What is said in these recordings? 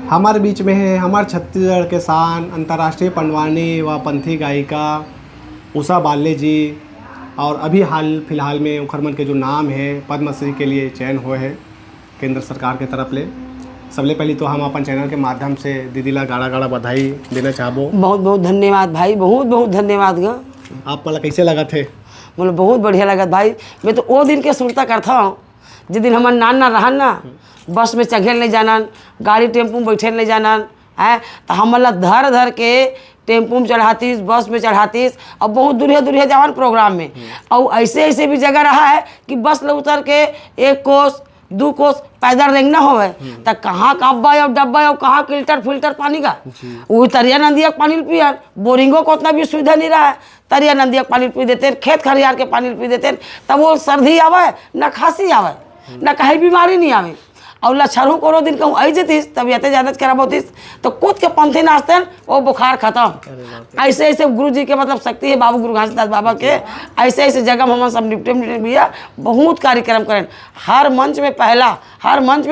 हमारे बीच में है हमारे छत्तीसगढ़ के शान अंतर्राष्ट्रीय पंडवानी व पंथी गायिका उषा बाले जी, और अभी हाल फिलहाल में उखरमन के जो नाम है पद्मश्री के लिए चयन हुए हैं केंद्र सरकार के तरफ ले। सबले पहले तो हम अपन चैनल के माध्यम से दीदी ला गाड़ा गाड़ा बधाई देना चाहबो। बहुत बहुत धन्यवाद भाई, बहुत बहुत धन्यवाद गा। आप वाला कैसे लगा थे? बोले बहुत बढ़िया लगा भाई। मैं तो वो दिन के सुनता करता हूँ जिस दिन हमारे नाना रहन ना, बस में चघेल नहीं जाना, गाड़ी टेम्पू में बैठे नहीं जाना है, तो हमला धर धर के टेम्पू में चढ़ातीस, बस में चढ़ातीस, और बहुत दूरिया दूरिया जवान प्रोग्राम में। और ऐसे ऐसे भी जगह रहा है कि बस ले उतर के 1 कोस 2 कोस पैदल रेंगना होवे, तो कहाँ कब्बा और डब्बा और कहाँ फिल्टर फिल्टर पानी का, वो तरिया नदिया के पानी पिया। बोरिंगों को उतना भी सुविधा नहीं रहा है, तरिया नदिया के पानी पी देते, खेत खरियार के पानी पी देते, तब वो सर्दी आवे न खांसी आवे न कहीं बीमारी नहीं आवे। और लक्षण कोनो दिन कहूँ आई जतीस तबीयत ज़्यादा खराब होतीस तो कूद के पंथे नाचते वो बुखार खत्म। ऐसे ऐसे गुरु जी के मतलब शक्ति है बाबू गुरु घासीदास बाबा के। ऐसे ऐसे जगह हम सब निपटे भैया बहुत कार्यक्रम करें। हर मंच में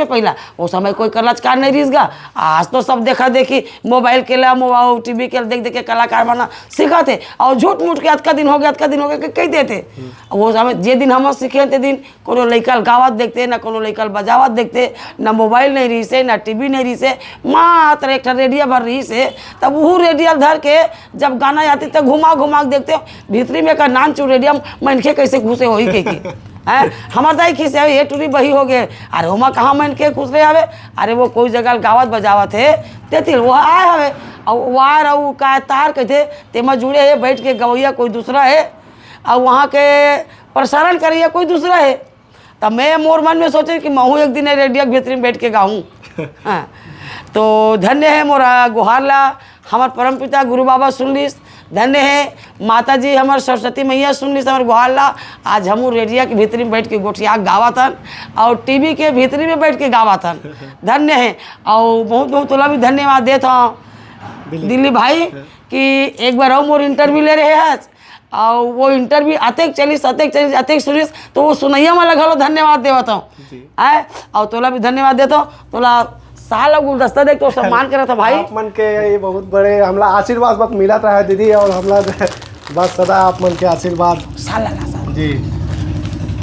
पहला वो समय कोई कलाकार नहीं रिस गा। आज तो सब देखा देखी मोबाइल के ला मोबाइल टीवी के देख देख के कलाकार बना सीखा थे, और झूठ मूठ के अतका दिन हो गया कह देते। वो समय जे दिन हम सीखे थे दिन कोनो लैकल गावत देखते ना कोनो लैकल बजावत देखते, ना मोबाइल नहीं रही से ना टीवी नहीं रही से, मात्र एक रेडियो भर रही से। तब वो रेडियो धर के जब गाना आती तब घुमा घुमा के देखते भीतरी में का नान चू रेडियम मनखे कैसे घुसे हो के है हमार दाई खिसे ये टूरी बही हो गए। अरे वहाँ कहाँ मन के खुश रहे हवे, अरे वो कोई जगह गावत बजावत है तेतिल वो आए हवे, और वार और का तार कहते तेमा जुड़े है बैठ के गवैया कोई दूसरा है, और वहाँ के प्रसारण करिए कोई दूसरा है। तब मैं मोर मन में सोचे कि मैं एक दिन रेडियो के भीतरी में बैठ के गाऊँ। हाँ तो धन्य है मोरा गुहारला हमार परमपिता गुरु बाबा सुन लीस, धन्य है माता जी हमार सरस्वती मैया सुन लीस हमार गुहारला। आज हम रेडियो के भीतरी में बैठ के गोठिया गावातन और टीवी के भीतरी में बैठ के गावातन, धन्य है। और बहुत बहुत तोला भी धन्यवाद देता हूँ दिल्ली भाई कि एक बार और मोर इंटरव्यू ले रहे हैं, और वो इंटरव्यू अतेक चलिस अतेक सुनिस तो वो सुनैया में लगल धन्यवाद देवत हूँ आए। और तोला भी धन्यवाद देता हूँ। तोला साल गुलदस्ता देख तो सम्मान करा था भाई। आप मन के ये बहुत बड़े हमला आशीर्वाद बस मिला था दीदी, और हमला बस सदा आप मन के आशीर्वाद साल जी।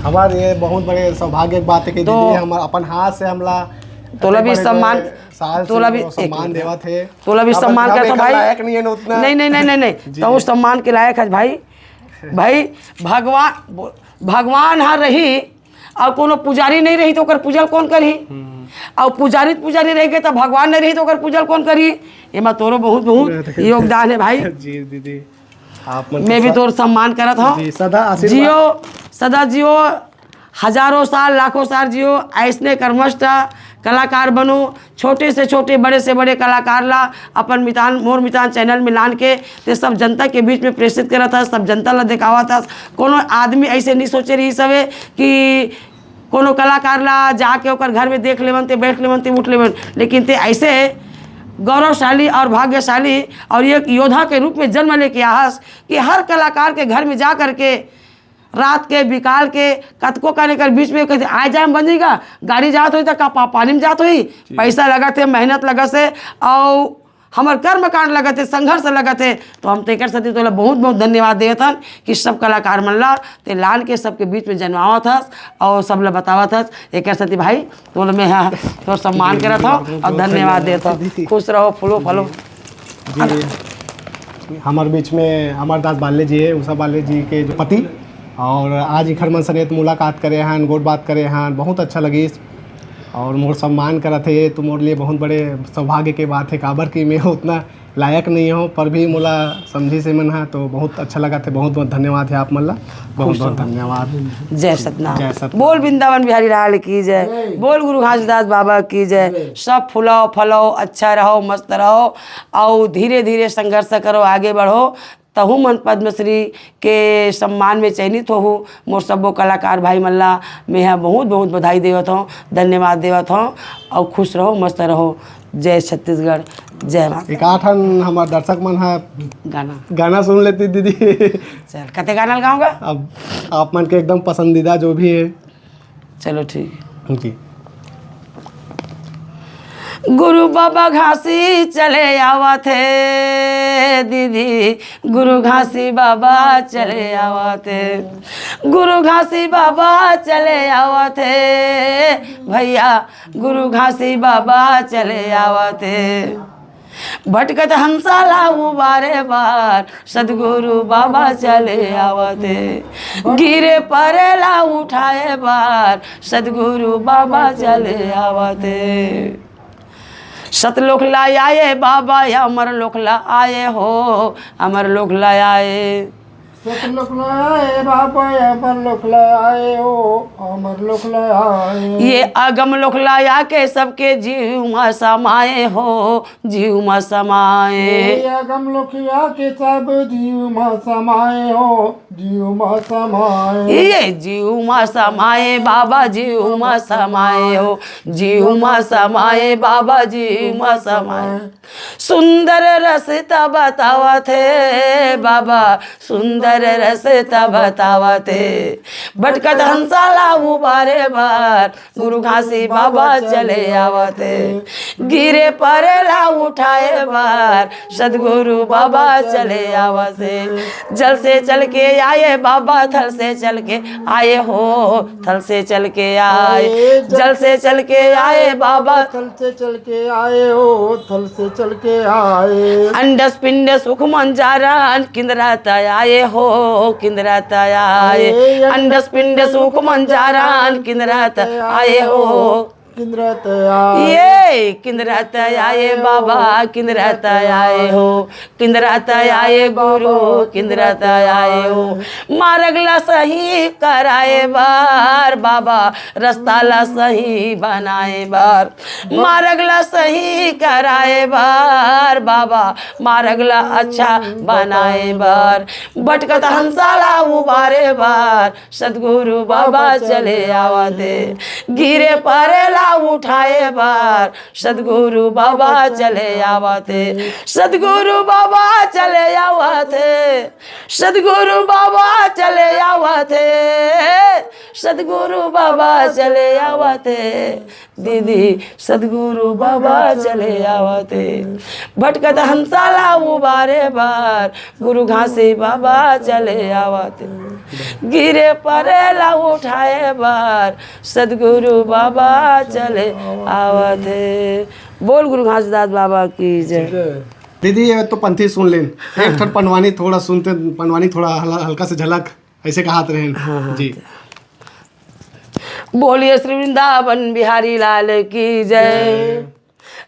हमारे ये बहुत बड़े सौभाग्य की बात है कि दीदी हमारे अपन हाथ से हमला तोला भी सम्मान तोला भी सम्मान देवा थे, तोला भी सम्मान करता भाई। नहीं है उतना नहीं तो उस सम्मान के लायक है भाई। भाई भगवान हर रही और कोनो पुजारी नहीं रही तो ओकर पूजल कौन करी, और पुजारी रह गए तो भगवान नहीं रही तो ओकर पूजल कौन करी। एमा तोरो बहुत बहुत योगदान है भाई जी दीदी। आप मैं भी तोर सम्मान करत हूँ। सदा जियो हजारों साल लाखों साल जियो, ऐसने कर्मष्ट कलाकार बनो, छोटे से छोटे बड़े से बड़े कलाकार ला अपन मोर मितान चैनल में लान के ते सब जनता के बीच में प्रेषित करा था, सब जनता ला दिखावा था। कोनो आदमी ऐसे नहीं सोचे रही सवे कि कोनो कलाकार ला जाके ओकर घर में देख लेवन ते बैठ लेवन ते उठ लेवन, लेकिन ते ऐसे गौरवशाली और भाग्यशाली और एक योद्धा के रूप में जन्म लेके आहस कि हर कलाकार के घर में जा करके रात के बिकाल के कतको का लेकर बीच में कहते आए जाए बन जाएगा, गाड़ी जात हुई तो का पानी में जात हुई, पैसा लगा थे मेहनत लगा से और हमार कर्म कांड लगा थे संघर्ष लगा थे। तो हम तेकर सती तो बहुत बहुत धन्यवाद देवतन कि सब कलाकार मन ला ते लान के सबके बीच में जन्मावा था और सब ला बतावा था। एक सती भाई तो मैं यहाँ तो सम्मान करा था और धन्यवाद देता। खुश रहो फूलो फलो। हमारे बीच में अमरदास बाले जी है, उषा बाले जी के जो पति, और आज इखर मन सनेत मुलाकात करे हैं, गोट बात करे हैं, बहुत अच्छा लगी और मोर सम्मान करा थे। तो मोर लिए बहुत बड़े सौभाग्य के बात है, काबर कि मैं उतना लायक नहीं हो पर भी मोला समझी से मन है तो बहुत अच्छा लगा थे। बहुत बहुत धन्यवाद है आप मल्ला, बहुत बहुत धन्यवाद। जय सतनाम। बोल वृंदावन बिहारी लाल की जय, बोल गुरु घासीदास बाबा की जय। सब फुलाओ फलो, अच्छा रहो, मस्त रहो और धीरे धीरे संघर्ष करो, आगे बढ़ो तहु मन पद्मश्री के सम्मान में चयनित हो। मोर सबो कलाकार भाई मल्ला मैं यहाँ बहुत बहुत बधाई देवत हूँ, धन्यवाद देवत हूँ और खुश रहो, मस्त रहो। जय छत्तीसगढ़, जय माता। एक आठन हमारे दर्शक मन है गाना सुन लेती दीदी। चल कते गाना लगाऊंगा अब आप मन के एकदम पसंदीदा जो भी है। चलो ठीक है। गुरु बाबा घासी चले आवा थे दीदी, गुरु घासी बाबा चले आवा थे, गुरु घासी बाबा चले आवा थे भैया, गुरु घासी बाबा चले आवा थे। भटकत हंसाला बारे बार, सदगुरु बाबा चले आवते, गिरे परेला उठाए बार, सदगुरु बाबा चले आवते। सतलोक लाए आए बाबा, अमर लोक ला आए हो, अमर लोक ला आए, सतलोक लाए बाबा, अमर लोक लाए हो, अमर लोक लाए। ये अगम लोक लाया के सबके जीव में समाए हो, जीव में समाए। ये अगम लोकिया के सब जीव में समाए हो, जीव में समाए। ये जीव में समाए बाबा, जीव में समाए हो, जीव में समाए बाबा, जीव में समाए। सुंदर रसता बतावा थे बाबा, सुंदर रसता बतावा थे। भटकत हंसाला बारे बार, गुरु घासी बाबा चले आवते, गिरे परेला उठाए बार, सदगुरु बाबा चले आवते। जल से चल के आए बाबा, थल से चल के आए हो, थल से चल के आए, जल से चल के आए बाबा, थल से चल के आए हो, थल से चल के आए। अंडस पिंडस सुख मंजारान किंदराता आए हो, किंदराता आए, अंडस पिंडस सुख मंजारान किंदराता आए हो, किंद्रत आए। ये किंदरात आए बाबा, किंदरात आए हो, किंदरात आए गुरु, किंदरात आए हो। मार्गला सही कराए बार बाबा, रस्ताला सही बनाए बार, मार्गला सही कराए बार बाबा, मार्गला अच्छा बनाए बार। भटकत हंसाला उबारे बार, सदगुरु बाबा चले आवते, गिरे परेला उठाए बार, सदगुरु बाबा चले आवते, सदगुरु बाबा चले आवते, सदगुरु बाबा चले आवते, सदगुरु बाबा चले आवते दीदी, सदगुरु बाबा चले आवते। भटकत हंसाला उबारे बार, गुरु घासी बाबा चले आवते, गिरे परेला उठाए बार, सदगुरु बाबा चले आवते। बोल गुरु घासीदास बाबा की जय। दीदी ये तो पंथी सुन लें, एक ठन पनवानी थोड़ा सुनते, पनवानी थोड़ा हल्का से झलक ऐसे कहात रहे जी। बोलिए श्री वृंदावन बिहारी लाल की जय।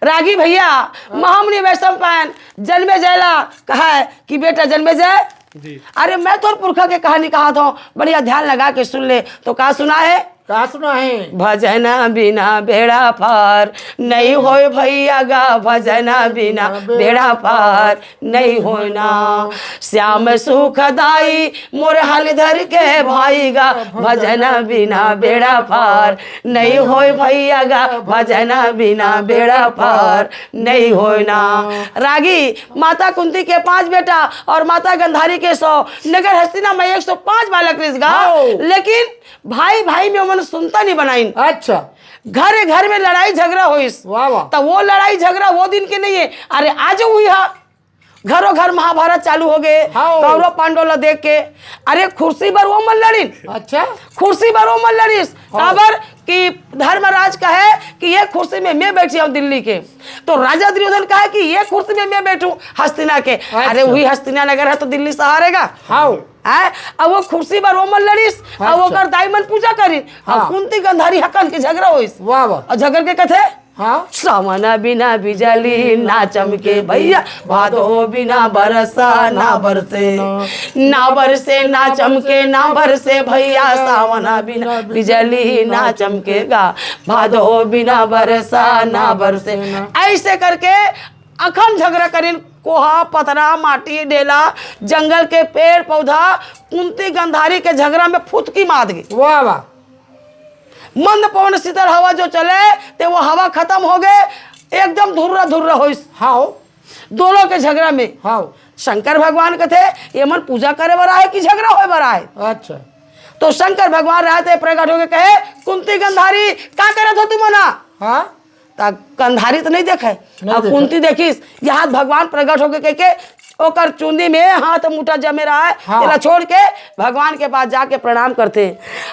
रागी भैया महामुनि वैष्णव पायन जन्मे जयला कहा है कि बेटा जन्मे जय जी। अरे मैं तो पुरखा के कहानी कहा था, बढ़िया ध्यान लगा के सुन ले। तो कहा सुना है, का सुना है? भजना बिना बेड़ा पार नहीं होए भैया गा, भजना बिना बेड़ा पार नहीं होए ना। श्याम सुखदाई मोर हाल धर के भाई गा, भजना बिना बेड़ा पार नहीं होए भैया गा, भजना बिना बेड़ा पार नहीं होए ना। रागी माता कुंती के 5 बेटा और माता गंधारी के 100, नगर हस्तिना में 105 बालक गा, लेकिन भाई भाई में मन सुनता नहीं बनाई। अच्छा, घर घर में लड़ाई झगड़ा हो, वाह वाह। तो वो लड़ाई झगड़ा वो दिन के नहीं है, अरे आज हुई है। घरों घर महाभारत चालू हो गए, कौरव पांडव देख के। अरे कुर्सी पर वो मन लड़ी, अच्छा, कुर्सी पर वो मन लड़ीस काबर कि धर्मराज का है कि ये कुर्सी में मैं बैठी हूँ दिल्ली के, तो राजा दुर्योधन का है कि ये कुर्सी में मैं बैठूं हस्तिना के। अरे वही हस्तिना नगर है तो दिल्ली से हारेगा। हाँ, अब वो कुर्सी पर वो मन लड़ीस, अब वो कर दाई मन पूजा करी, अब कुंती गंधारी हकन के झगड़ा होइस। वाह वाह। और झगड़ के कथे, हाँ, सावना बिना बिजली ना चमके भैया, भादो बिना बरसा ना बरसे, ना बरसे ना चमके ना बरसे भैया, सावना बिना बिजली ना चमकेगा, भादो बिना बरसा ना बरसे। ऐसे करके अखंड झगड़ा करीन, कोहा पतरा माटी डेला जंगल के पेड़ पौधा कुंती गंधारी के झगड़ा में फुटकी मार गई। वाह वाह। मंद पवन शीतल हवा जो चले ते वो हवा खत्म हो गए, एकदम धुर्रा धुर्रा हो हाँ, दोनों के झगड़ा में। हाँ, शंकर भगवान के थे ये मन पूजा करे बरा है कि झगड़ा होए बरा है। अच्छा, तो शंकर भगवान रहते प्रकट होके कहे, कुंती गंधारी क्या करे हो तुम ना? हाँ, कंधारी तो नहीं देखे और कुंती देखिस यहाँ भगवान प्रकट होके के ओकर चुंदी में हाथ मुठा जमे रहा है। हाँ। इला छोड़ के भगवान के पास जाके प्रणाम करते।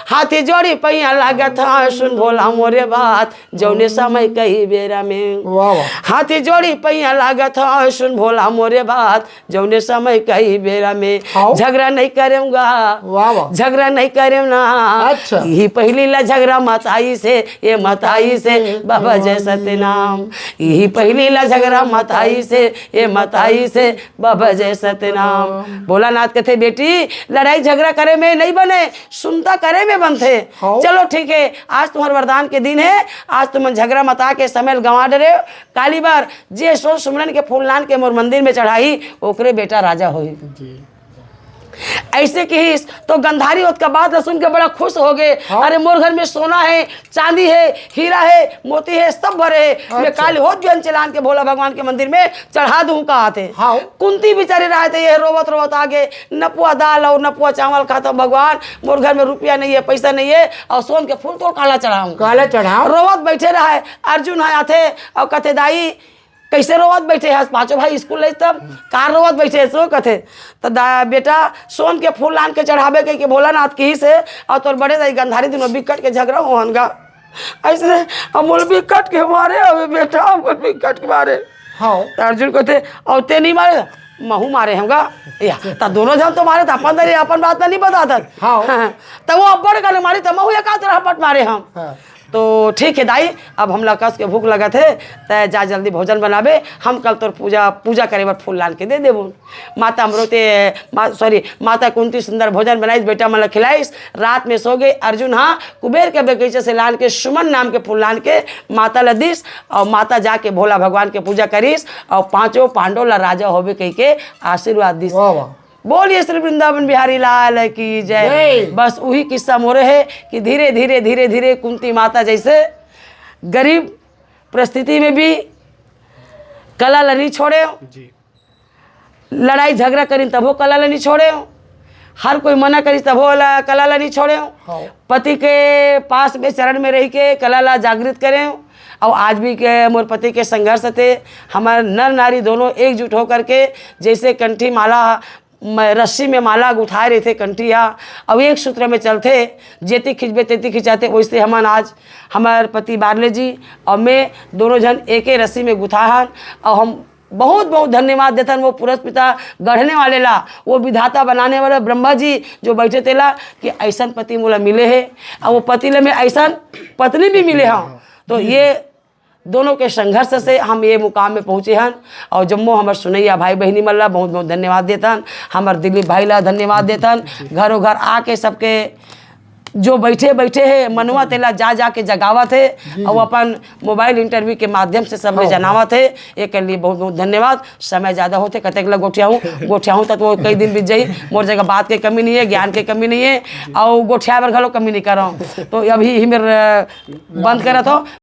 हाथी जोड़ी पैया लागत हाँ सुन भोला मोरे बात जौने समय कही बेरा में। वाह वाह हाथी जोड़ी पैया लागत हाँ सुन भोला मोरे बात जौने समय कही बेरा में। हाँ। झगड़ा नहीं करूँगा वाह वाह झगड़ा नहीं करे ना। अच्छा। यही पहली ला झगड़ा मताई से ये मताई से बाबा जय सतनाम। यही पहली ला झगड़ा मताई से ये मताई से बाबा जय सतनाम। भोलानाथ कहते बेटी लड़ाई झगड़ा करे में नहीं बने सुनता करे में बनते। हाँ। चलो ठीक है आज तुम्हारे वरदान के दिन है। आज तुम झगड़ा मता के समय गंवा डरे काली बार जे सो सुमरन के फूल लान के मोर मंदिर में चढ़ाई ओकरे बेटा राजा होई। जी ऐसे की तो गंधारी उसका बात सुन के बड़ा खुश हो गए। हाँ। अरे मोर घर में सोना है चांदी है हीरा है मोती है सब भरे है। मैं काल होत भी चलान के भोला भगवान के मंदिर में चढ़ा दूं कहा थे। हाँ। कुंती बेचारे रहे थे ये रोवत रोवत आगे नपुआ दाल और नपुआ चावल खाता भगवान मोर घर में रुपया नहीं है पैसा नहीं है और सोन के फूल तो काला चढ़ाऊं काला चढ़ाओ रोवत बैठे रहे। अर्जुन आया थे और कहते दाई कैसे रोवत बैठे हैं पांचों भाई स्कूल ले तब कार रोवत बैठे सो कथे तो बेटा सोन के फूल लान के चढ़ावे के भोलानाथ की से और तोर बड़े दाई गंधारी दिनों बिकट के झगड़ा होनगा ऐसे अमूल बिकट के मारे अबे बेटा अमूल बिकट के मारे। हाँ तो अर्जुन कहते और ते नहीं मारे महू मारे हमगा या ता दोनों जन तो मारे था अपन दरी अपन बात नहीं बता था। हाँ। तो वो अब्बड़ का मारी तो महू एक तरह पट मारे हम। हाँ। तो ठीक है दाई अब हम लोग कस के भूख लगा थे तय जा जल्दी भोजन बनाबे हम कल तोर पूजा करे बार फूल लान के दे देबो। माता अमृते माता कुंती सुंदर भोजन बनाईस बेटा मतलब खिलाईस। रात में सो गए अर्जुन हाँ कुबेर के बगीचे से लान के सुमन नाम के फूल लान के माता ला दिस और माता जाके भोला भगवान के पूजा करीस और पांचों पांडव ला राजा होबे कह के आशीर्वाद दिस। वाह वाह बोलिए श्री वृंदावन बिहारी लाल की जय। जय। बस वही किस्सा मोरे है कि धीरे धीरे धीरे धीरे कुंती माता जैसे गरीब परिस्थिति में भी कला ला नहीं छोड़े जी लड़ाई झगड़ा करी तबो कला ला नहीं छोड़े हर कोई मना करी तबो कला ला नहीं छोड़े हाँ। पति के पास में चरण में रह के कला ला जागृत करें। और आज भी के मोर पति के संघर्ष थे हमारे नर नारी दोनों एकजुट होकर के जैसे कंठी माला रस्सी में माला गुथाए रहे थे कंठिया अब एक सूत्र में चलते जेती खिंचबे तेती खिंचाते वैसे हम आज हमारे पति बारले जी और मैं दोनों जन एक ही रस्सी में गुथाहन और हम बहुत बहुत धन्यवाद देते वो पुरस्पिता गढ़ने वाले ला वो विधाता बनाने वाले ब्रह्मा जी जो बैठे थे ला कि ऐसा पति मोला मिले है और वो पति ले में ऐसा पत्नी भी मिले हैं। तो ये दोनों के संघर्ष से हम ये मुकाम में पहुँचे हैं और जम्मो हमारे सुनैया भाई बहनी मल्ला बहुत बहुत धन्यवाद देतन। हमारे दिलीप भाई ला धन्यवाद देतन। घरों घर आके सबके जो बैठे बैठे है मनवा तेला जा के जगावा थे और अपन मोबाइल इंटरव्यू के माध्यम से सब जनावा थे एक लिए बहुत बहुत धन्यवाद। समय ज़्यादा होते कतक लग गोठियाऊँ तक वो कई दिन बीत जाई मोर जगह बात के कमी नहीं है ज्ञान के कमी नहीं है और गोठिया बर घलो कमी नहीं कर रहा हूँ। तो अभी ही मेरे बंद करा था।